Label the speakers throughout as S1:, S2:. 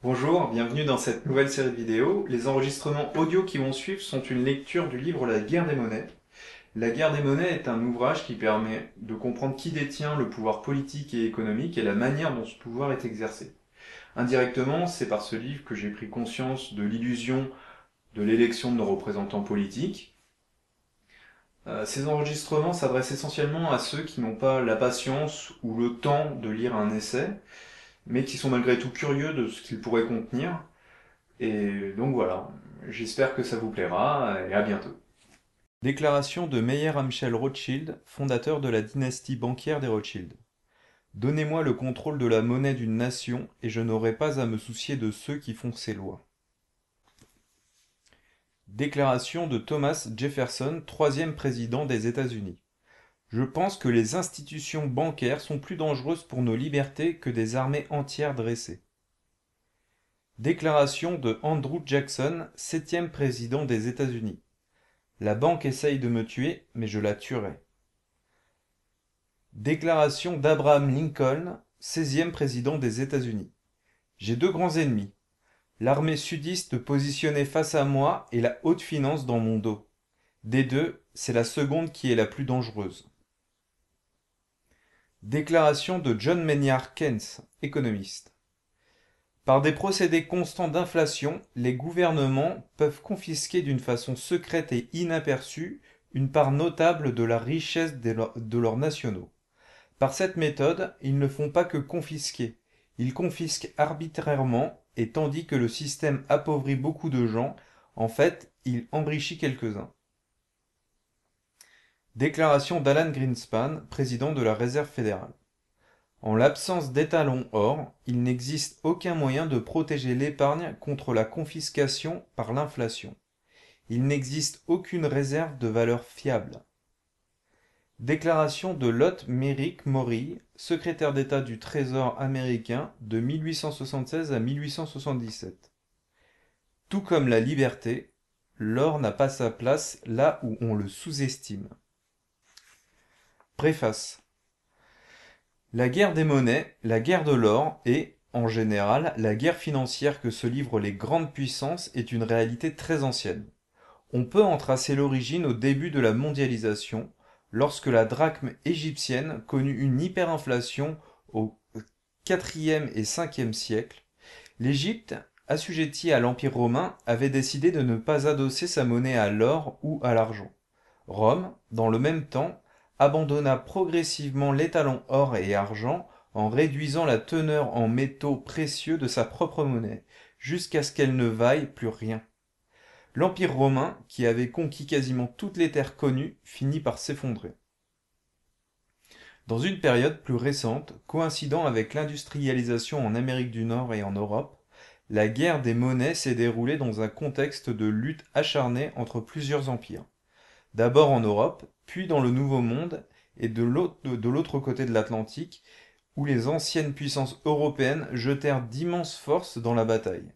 S1: Bonjour, bienvenue dans cette nouvelle série de vidéos. Les enregistrements audio qui vont suivre sont une lecture du livre La guerre des monnaies. La guerre des monnaies est un ouvrage qui permet de comprendre qui détient le pouvoir politique et économique et la manière dont ce pouvoir est exercé. Indirectement, c'est par ce livre que j'ai pris conscience de l'illusion de l'élection de nos représentants politiques. Ces enregistrements s'adressent essentiellement à ceux qui n'ont pas la patience ou le temps de lire un essai, mais qui sont malgré tout curieux de ce qu'il pourrait contenir. Et donc voilà, j'espère que ça vous plaira et à bientôt. Déclaration de Meyer Amschel Rothschild, fondateur de la dynastie bancaire des Rothschild. Donnez-moi le contrôle de la monnaie d'une nation et je n'aurai pas à me soucier de ceux qui font ses lois. Déclaration de Thomas Jefferson, troisième président des États-Unis. Je pense que les institutions bancaires sont plus dangereuses pour nos libertés que des armées entières dressées. Déclaration de Andrew Jackson, septième président des États-Unis. La banque essaye de me tuer, mais je la tuerai. Déclaration d'Abraham Lincoln, 16e président des États-Unis. J'ai deux grands ennemis. L'armée sudiste positionnée face à moi et la haute finance dans mon dos. Des deux, c'est la seconde qui est la plus dangereuse. Déclaration de John Maynard Keynes, économiste. Par des procédés constants d'inflation, les gouvernements peuvent confisquer d'une façon secrète et inaperçue une part notable de la richesse de leurs nationaux. Par cette méthode, ils ne font pas que confisquer, ils confisquent arbitrairement et tandis que le système appauvrit beaucoup de gens, en fait, il enrichit quelques-uns. Déclaration d'Alan Greenspan, président de la Réserve fédérale. En l'absence d'étalons or, il n'existe aucun moyen de protéger l'épargne contre la confiscation par l'inflation. Il n'existe aucune réserve de valeur fiable. Déclaration de Lot Merrick Maury, secrétaire d'État du Trésor américain de 1876 à 1877. Tout comme la liberté, l'or n'a pas sa place là où on le sous-estime. Préface. La guerre des monnaies, la guerre de l'or et, en général, la guerre financière que se livrent les grandes puissances est une réalité très ancienne. On peut en tracer l'origine au début de la mondialisation, lorsque la drachme égyptienne connut une hyperinflation au IVe et Ve siècle. L'Égypte, assujettie à l'Empire romain, avait décidé de ne pas adosser sa monnaie à l'or ou à l'argent. Rome, dans le même temps, abandonna progressivement l'étalon or et argent en réduisant la teneur en métaux précieux de sa propre monnaie, jusqu'à ce qu'elle ne vaille plus rien. L'Empire romain, qui avait conquis quasiment toutes les terres connues, finit par s'effondrer. Dans une période plus récente, coïncidant avec l'industrialisation en Amérique du Nord et en Europe, la guerre des monnaies s'est déroulée dans un contexte de lutte acharnée entre plusieurs empires. D'abord en Europe, puis dans le Nouveau Monde et de l'autre côté de l'Atlantique, où les anciennes puissances européennes jetèrent d'immenses forces dans la bataille.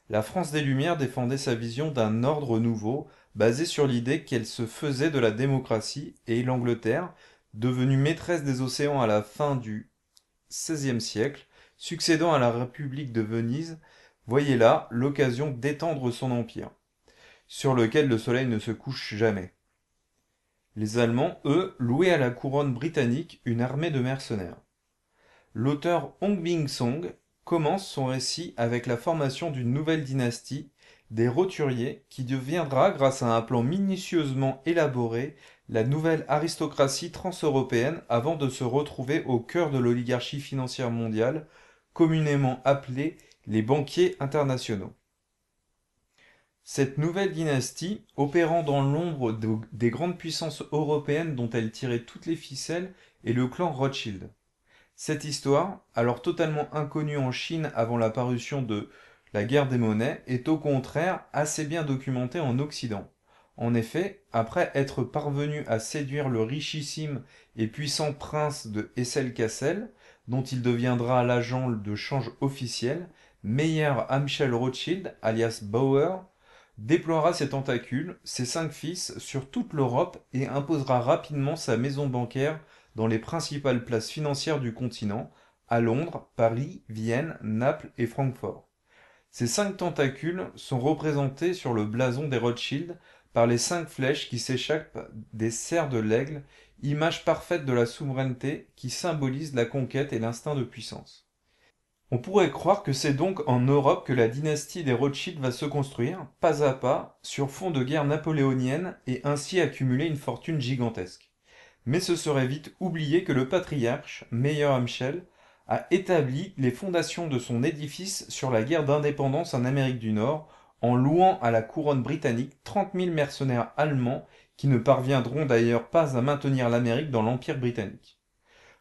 S1: La France des Lumières défendait sa vision d'un ordre nouveau, basé sur l'idée qu'elle se faisait de la démocratie, et l'Angleterre, devenue maîtresse des océans à la fin du XVIe siècle, succédant à la République de Venise, voyait là l'occasion d'étendre son empire, sur lequel le soleil ne se couche jamais. Les Allemands, eux, louaient à la couronne britannique une armée de mercenaires. L'auteur Hong Bing-song commence son récit avec la formation d'une nouvelle dynastie, des roturiers, qui deviendra, grâce à un plan minutieusement élaboré, la nouvelle aristocratie transeuropéenne avant de se retrouver au cœur de l'oligarchie financière mondiale, communément appelée les banquiers internationaux. Cette nouvelle dynastie, opérant dans l'ombre des grandes puissances européennes dont elle tirait toutes les ficelles, est le clan Rothschild. Cette histoire, alors totalement inconnue en Chine avant la parution de La guerre des monnaies, est au contraire assez bien documentée en Occident. En effet, après être parvenu à séduire le richissime et puissant prince de Hesse-Cassel, dont il deviendra l'agent de change officiel, Meyer Amschel Rothschild, alias Bauer, déploiera ses tentacules, ses 5 fils, sur toute l'Europe et imposera rapidement sa maison bancaire dans les principales places financières du continent, à Londres, Paris, Vienne, Naples et Francfort. Ces 5 tentacules sont représentés sur le blason des Rothschild par les 5 flèches qui s'échappent des serres de l'aigle, image parfaite de la souveraineté qui symbolise la conquête et l'instinct de puissance. On pourrait croire que c'est donc en Europe que la dynastie des Rothschild va se construire, pas à pas, sur fond de guerre napoléonienne et ainsi accumuler une fortune gigantesque. Mais ce serait vite oublié que le patriarche, Meyer Amschel, a établi les fondations de son édifice sur la guerre d'indépendance en Amérique du Nord, en louant à la couronne britannique 30 000 mercenaires allemands qui ne parviendront d'ailleurs pas à maintenir l'Amérique dans l'Empire britannique.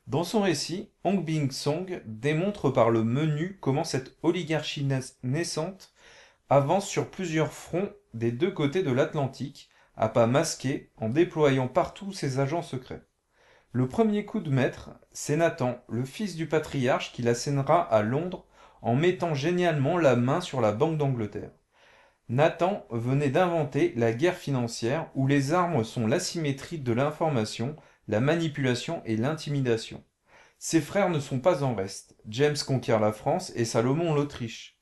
S1: Dans son récit, Hong Bing-song démontre par le menu comment cette oligarchie naissante avance sur plusieurs fronts des deux côtés de l'Atlantique, à pas masqués, en déployant partout ses agents secrets. Le premier coup de maître, c'est Nathan, le fils du patriarche, qui l'assénera à Londres en mettant génialement la main sur la Banque d'Angleterre. Nathan venait d'inventer la guerre financière où les armes sont l'asymétrie de l'information, la manipulation et l'intimidation. Ses frères ne sont pas en reste. James conquiert la France et Salomon l'Autriche.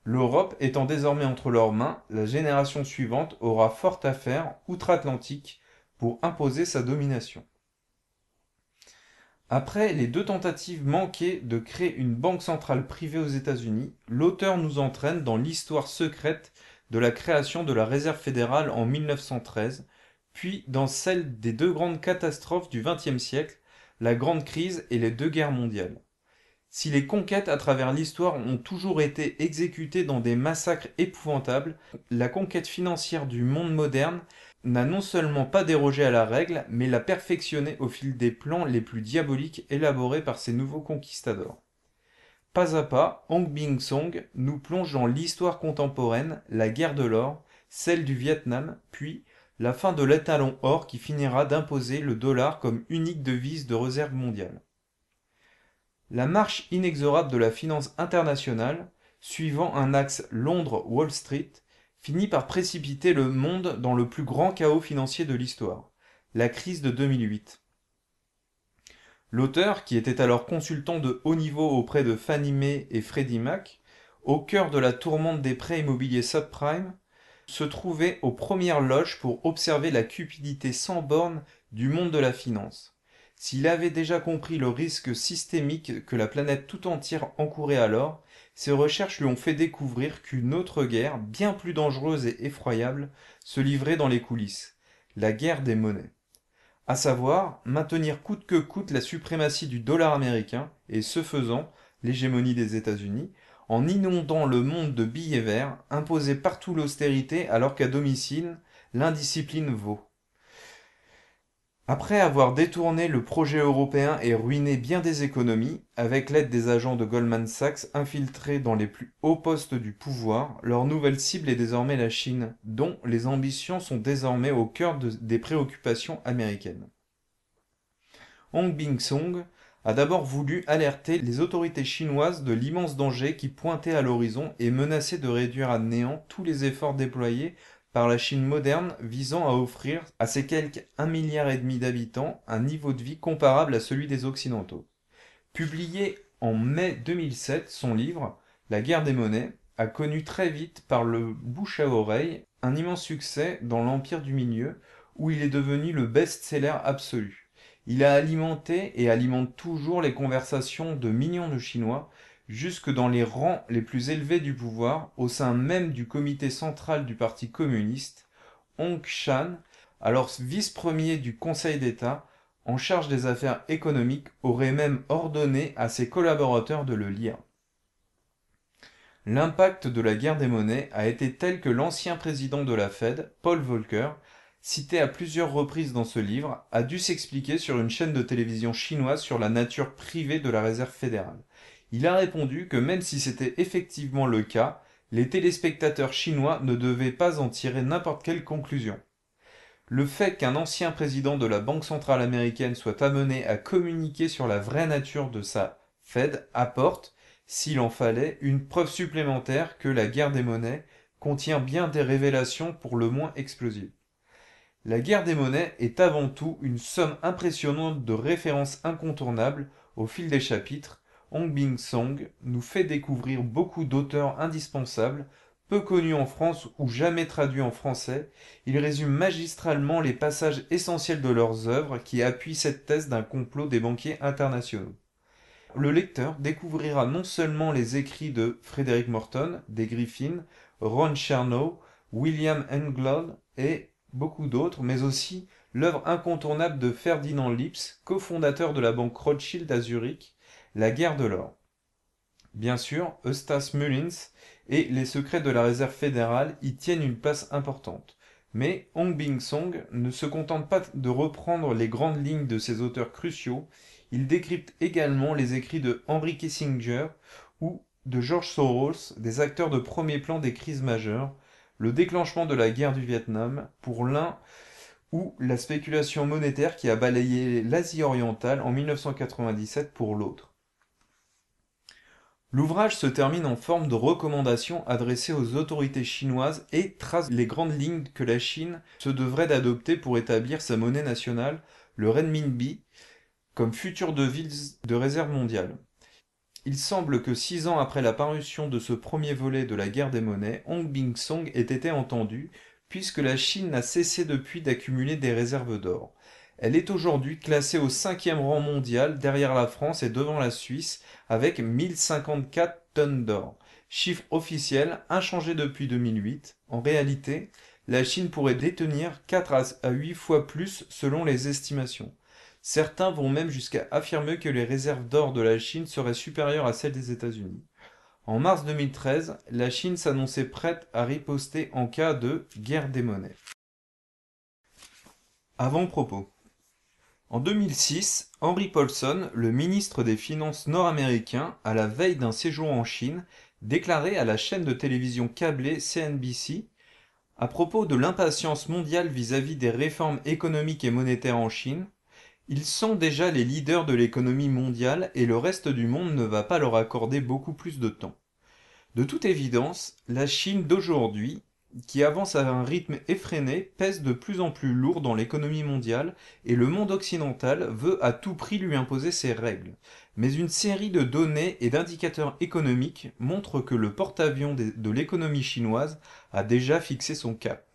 S1: L'Europe étant désormais entre leurs mains, la génération suivante aura fort à faire outre-Atlantique pour imposer sa domination. Après les 2 tentatives manquées de créer une banque centrale privée aux États-Unis, l'auteur nous entraîne dans l'histoire secrète de la création de la Réserve fédérale en 1913, puis dans celle des 2 grandes catastrophes du XXe siècle, la Grande Crise et les 2 guerres mondiales. Si les conquêtes à travers l'histoire ont toujours été exécutées dans des massacres épouvantables, la conquête financière du monde moderne n'a non seulement pas dérogé à la règle, mais l'a perfectionnée au fil des plans les plus diaboliques élaborés par ces nouveaux conquistadors. Pas à pas, Hong Bing-song nous plonge dans l'histoire contemporaine, la guerre de l'or, celle du Vietnam, puis la fin de l'étalon or qui finira d'imposer le dollar comme unique devise de réserve mondiale. La marche inexorable de la finance internationale, suivant un axe Londres-Wall Street, finit par précipiter le monde dans le plus grand chaos financier de l'histoire, la crise de 2008. L'auteur, qui était alors consultant de haut niveau auprès de Fannie Mae et Freddie Mac, au cœur de la tourmente des prêts immobiliers subprime, se trouvait aux premières loges pour observer la cupidité sans bornes du monde de la finance. S'il avait déjà compris le risque systémique que la planète tout entière encourait alors, ses recherches lui ont fait découvrir qu'une autre guerre, bien plus dangereuse et effroyable, se livrait dans les coulisses, la guerre des monnaies. À savoir, maintenir coûte que coûte la suprématie du dollar américain et, ce faisant, l'hégémonie des États-Unis, en inondant le monde de billets verts, imposer partout l'austérité alors qu'à domicile, l'indiscipline vaut. Après avoir détourné le projet européen et ruiné bien des économies, avec l'aide des agents de Goldman Sachs infiltrés dans les plus hauts postes du pouvoir, leur nouvelle cible est désormais la Chine, dont les ambitions sont désormais au cœur des préoccupations américaines. Hong Bing-song a d'abord voulu alerter les autorités chinoises de l'immense danger qui pointait à l'horizon et menaçait de réduire à néant tous les efforts déployés par la Chine moderne visant à offrir à ses quelques 1,5 milliard d'habitants un niveau de vie comparable à celui des Occidentaux. Publié en mai 2007, son livre La guerre des monnaies a connu très vite par le bouche à oreille un immense succès dans l'Empire du Milieu où il est devenu le best-seller absolu. Il a alimenté et alimente toujours les conversations de millions de Chinois jusque dans les rangs les plus élevés du pouvoir, au sein même du comité central du Parti communiste. Hong Shan, alors vice-premier du Conseil d'État, en charge des affaires économiques, aurait même ordonné à ses collaborateurs de le lire. L'impact de la guerre des monnaies a été tel que l'ancien président de la Fed, Paul Volcker, cité à plusieurs reprises dans ce livre, a dû s'expliquer sur une chaîne de télévision chinoise sur la nature privée de la Réserve fédérale. Il a répondu que même si c'était effectivement le cas, les téléspectateurs chinois ne devaient pas en tirer n'importe quelle conclusion. Le fait qu'un ancien président de la Banque centrale américaine soit amené à communiquer sur la vraie nature de sa Fed apporte, s'il en fallait, une preuve supplémentaire que la guerre des monnaies contient bien des révélations pour le moins explosives. La guerre des monnaies est avant tout une somme impressionnante de références incontournables au fil des chapitres, Hong Song nous fait découvrir beaucoup d'auteurs indispensables, peu connus en France ou jamais traduits en français. Il résume magistralement les passages essentiels de leurs œuvres qui appuient cette thèse d'un complot des banquiers internationaux. Le lecteur découvrira non seulement les écrits de Frederick Morton, des Griffin, Ron Chernow, William Englund et beaucoup d'autres, mais aussi l'œuvre incontournable de Ferdinand Lipps, cofondateur de la banque Rothschild à Zurich, La guerre de l'or. Bien sûr, Eustace Mullins et les secrets de la réserve fédérale y tiennent une place importante. Mais Hong Song ne se contente pas de reprendre les grandes lignes de ces auteurs cruciaux, il décrypte également les écrits de Henry Kissinger ou de George Soros, des acteurs de premier plan des crises majeures, le déclenchement de la guerre du Vietnam pour l'un ou la spéculation monétaire qui a balayé l'Asie orientale en 1997 pour l'autre. L'ouvrage se termine en forme de recommandation adressée aux autorités chinoises et trace les grandes lignes que la Chine se devrait d'adopter pour établir sa monnaie nationale, le renminbi, comme future devise de réserve mondiale. Il semble que 6 ans après la parution de ce premier volet de la guerre des monnaies, Hong Song ait été entendu, puisque la Chine n'a cessé depuis d'accumuler des réserves d'or. Elle est aujourd'hui classée au 5e rang mondial derrière la France et devant la Suisse avec 1054 tonnes d'or. Chiffre officiel inchangé depuis 2008. En réalité, la Chine pourrait détenir 4 à 8 fois plus selon les estimations. Certains vont même jusqu'à affirmer que les réserves d'or de la Chine seraient supérieures à celles des États-Unis. En mars 2013, la Chine s'annonçait prête à riposter en cas de guerre des monnaies. Avant-propos. En 2006, Henry Paulson, le ministre des Finances nord-américain, à la veille d'un séjour en Chine, déclarait à la chaîne de télévision câblée CNBC à propos de l'impatience mondiale vis-à-vis des réformes économiques et monétaires en Chine. Ils sont déjà les leaders de l'économie mondiale et le reste du monde ne va pas leur accorder beaucoup plus de temps. De toute évidence, la Chine d'aujourd'hui, qui avance à un rythme effréné, pèse de plus en plus lourd dans l'économie mondiale et le monde occidental veut à tout prix lui imposer ses règles. Mais une série de données et d'indicateurs économiques montrent que le porte-avions de l'économie chinoise a déjà fixé son cap.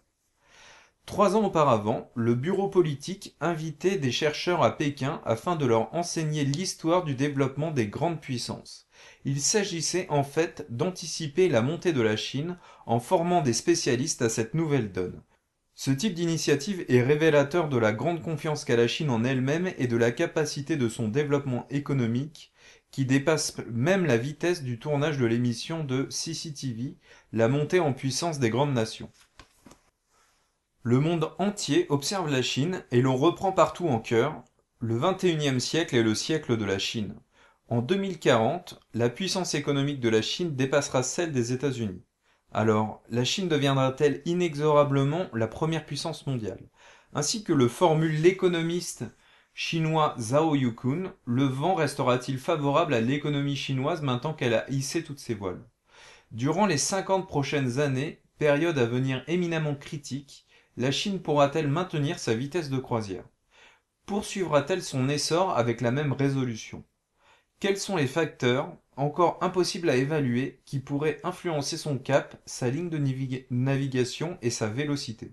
S1: 3 ans auparavant, le bureau politique invitait des chercheurs à Pékin afin de leur enseigner l'histoire du développement des grandes puissances. Il s'agissait en fait d'anticiper la montée de la Chine en formant des spécialistes à cette nouvelle donne. Ce type d'initiative est révélateur de la grande confiance qu'a la Chine en elle-même et de la capacité de son développement économique qui dépasse même la vitesse du tournage de l'émission de CCTV, la montée en puissance des grandes nations. Le monde entier observe la Chine et l'on reprend partout en chœur. Le XXIe siècle est le siècle de la Chine. En 2040, la puissance économique de la Chine dépassera celle des États-Unis. Alors, la Chine deviendra-t-elle inexorablement la première puissance mondiale? Ainsi que le formule l'économiste chinois Zhao Yukun, le vent restera-t-il favorable à l'économie chinoise maintenant qu'elle a hissé toutes ses voiles? Durant les 50 prochaines années, période à venir éminemment critique, la Chine pourra-t-elle maintenir sa vitesse de croisière? Poursuivra-t-elle son essor avec la même résolution? Quels sont les facteurs, encore impossibles à évaluer, qui pourraient influencer son cap, sa ligne de navigation et sa vélocité?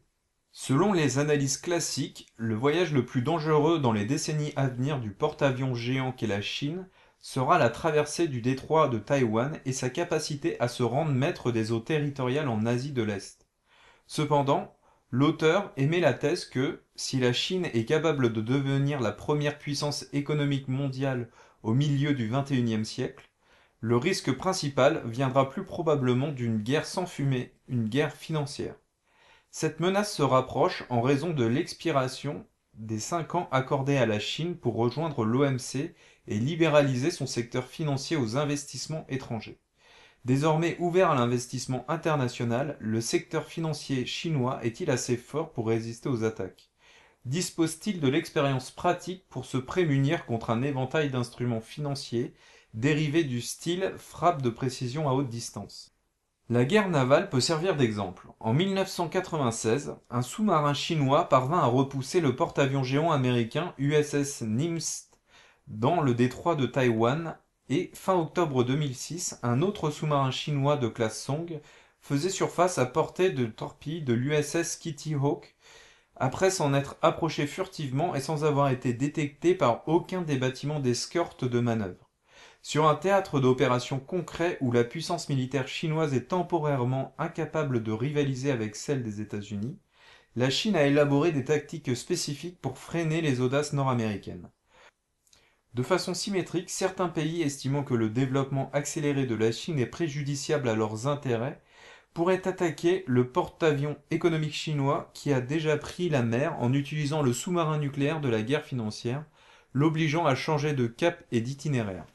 S1: Selon les analyses classiques, le voyage le plus dangereux dans les décennies à venir du porte-avions géant qu'est la Chine sera la traversée du détroit de Taïwan et sa capacité à se rendre maître des eaux territoriales en Asie de l'Est. Cependant, l'auteur émet la thèse que, si la Chine est capable de devenir la première puissance économique mondiale au milieu du XXIe siècle, le risque principal viendra plus probablement d'une guerre sans fumée, une guerre financière. Cette menace se rapproche en raison de l'expiration des 5 ans accordés à la Chine pour rejoindre l'OMC et libéraliser son secteur financier aux investissements étrangers. Désormais ouvert à l'investissement international, le secteur financier chinois est-il assez fort pour résister aux attaques? Dispose-t-il de l'expérience pratique pour se prémunir contre un éventail d'instruments financiers dérivés du style frappe de précision à haute distance? La guerre navale peut servir d'exemple. En 1996, un sous-marin chinois parvint à repousser le porte-avions géant américain USS Nimitz dans le détroit de Taïwan Et fin octobre 2006, un autre sous-marin chinois de classe Song faisait surface à portée de torpille de l'USS Kitty Hawk après s'en être approché furtivement et sans avoir été détecté par aucun des bâtiments d'escorte de manœuvre. Sur un théâtre d'opération concret où la puissance militaire chinoise est temporairement incapable de rivaliser avec celle des États-Unis, la Chine a élaboré des tactiques spécifiques pour freiner les audaces nord-américaines. De façon symétrique, certains pays estimant que le développement accéléré de la Chine est préjudiciable à leurs intérêts pourraient attaquer le porte-avions économique chinois qui a déjà pris la mer en utilisant le sous-marin nucléaire de la guerre financière, l'obligeant à changer de cap et d'itinéraire.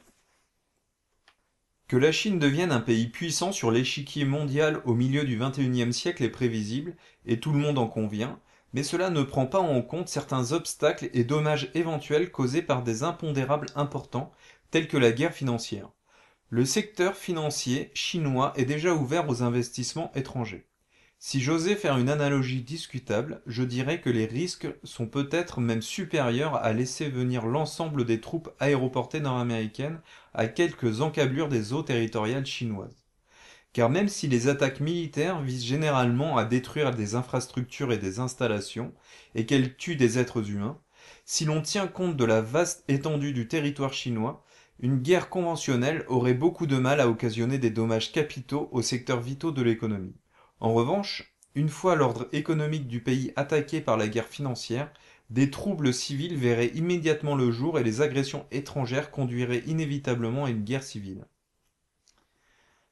S1: Que la Chine devienne un pays puissant sur l'échiquier mondial au milieu du XXIe siècle est prévisible, et tout le monde en convient, mais cela ne prend pas en compte certains obstacles et dommages éventuels causés par des impondérables importants, tels que la guerre financière. Le secteur financier chinois est déjà ouvert aux investissements étrangers. Si j'osais faire une analogie discutable, je dirais que les risques sont peut-être même supérieurs à laisser venir l'ensemble des troupes aéroportées nord-américaines à quelques encablures des eaux territoriales chinoises. Car même si les attaques militaires visent généralement à détruire des infrastructures et des installations, et qu'elles tuent des êtres humains, si l'on tient compte de la vaste étendue du territoire chinois, une guerre conventionnelle aurait beaucoup de mal à occasionner des dommages capitaux aux secteurs vitaux de l'économie. En revanche, une fois l'ordre économique du pays attaqué par la guerre financière, des troubles civils verraient immédiatement le jour et les agressions étrangères conduiraient inévitablement à une guerre civile.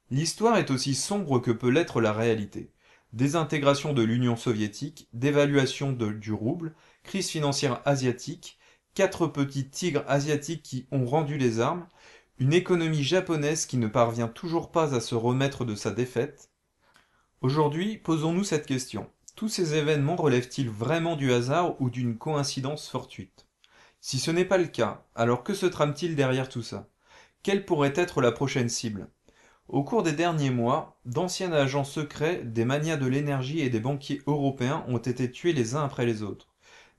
S1: L'histoire est aussi sombre que peut l'être la réalité. Désintégration de l'Union soviétique, dévaluation du rouble, crise financière asiatique, 4 petits tigres asiatiques qui ont rendu les armes, une économie japonaise qui ne parvient toujours pas à se remettre de sa défaite. Aujourd'hui, posons-nous cette question. Tous ces événements relèvent-ils vraiment du hasard ou d'une coïncidence fortuite? Si ce n'est pas le cas, alors que se trame-t-il derrière tout ça? Quelle pourrait être la prochaine cible? Au cours des derniers mois, d'anciens agents secrets, des magnats de l'énergie et des banquiers européens ont été tués les uns après les autres.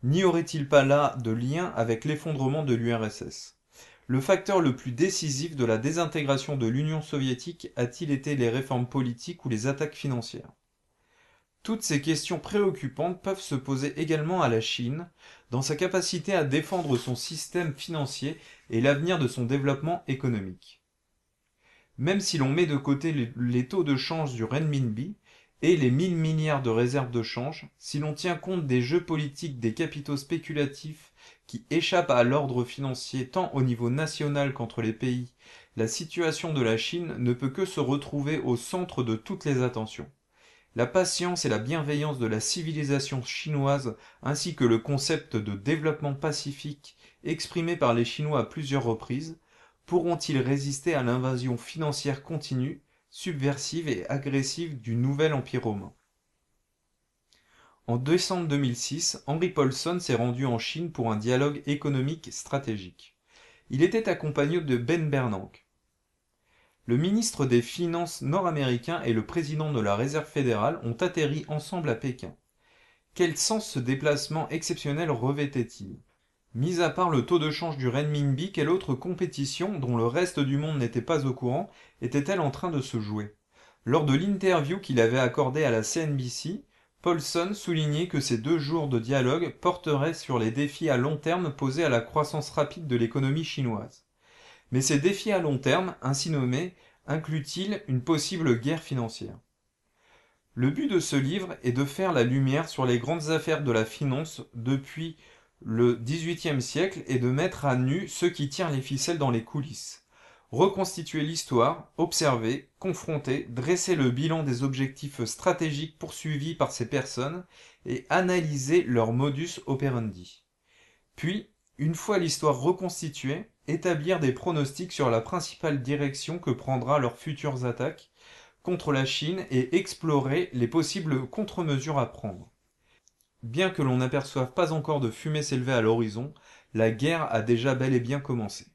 S1: N'y aurait-il pas là de lien avec l'effondrement de l'URSS? Le facteur le plus décisif de la désintégration de l'Union soviétique a-t-il été les réformes politiques ou les attaques financières? Toutes ces questions préoccupantes peuvent se poser également à la Chine, dans sa capacité à défendre son système financier et l'avenir de son développement économique. Même si l'on met de côté les taux de change du renminbi et les 1000 milliards de réserves de change, si l'on tient compte des jeux politiques des capitaux spéculatifs qui échappent à l'ordre financier tant au niveau national qu'entre les pays, la situation de la Chine ne peut que se retrouver au centre de toutes les attentions. La patience et la bienveillance de la civilisation chinoise ainsi que le concept de développement pacifique exprimé par les Chinois à plusieurs reprises pourront-ils résister à l'invasion financière continue, subversive et agressive du nouvel empire romain? En décembre 2006, Henry Paulson s'est rendu en Chine pour un dialogue économique stratégique. Il était accompagné de Ben Bernanke. Le ministre des Finances nord-américain et le président de la Réserve fédérale ont atterri ensemble à Pékin. Quel sens ce déplacement exceptionnel revêtait-il? Mis à part le taux de change du renminbi, quelle autre compétition, dont le reste du monde n'était pas au courant, était-elle en train de se jouer? Lors de l'interview qu'il avait accordée à la CNBC, Paulson soulignait que ces 2 jours de dialogue porteraient sur les défis à long terme posés à la croissance rapide de l'économie chinoise. Mais ces défis à long terme, ainsi nommés, incluent-ils une possible guerre financière? Le but de ce livre est de faire la lumière sur les grandes affaires de la finance depuis le XVIIIe siècle et de mettre à nu ceux qui tirent les ficelles dans les coulisses. Reconstituer l'histoire, observer, confronter, dresser le bilan des objectifs stratégiques poursuivis par ces personnes et analyser leur modus operandi. Puis, une fois l'histoire reconstituée, établir des pronostics sur la principale direction que prendra leurs futures attaques contre la Chine et explorer les possibles contre-mesures à prendre. Bien que l'on n'aperçoive pas encore de fumée s'élever à l'horizon, la guerre a déjà bel et bien commencé.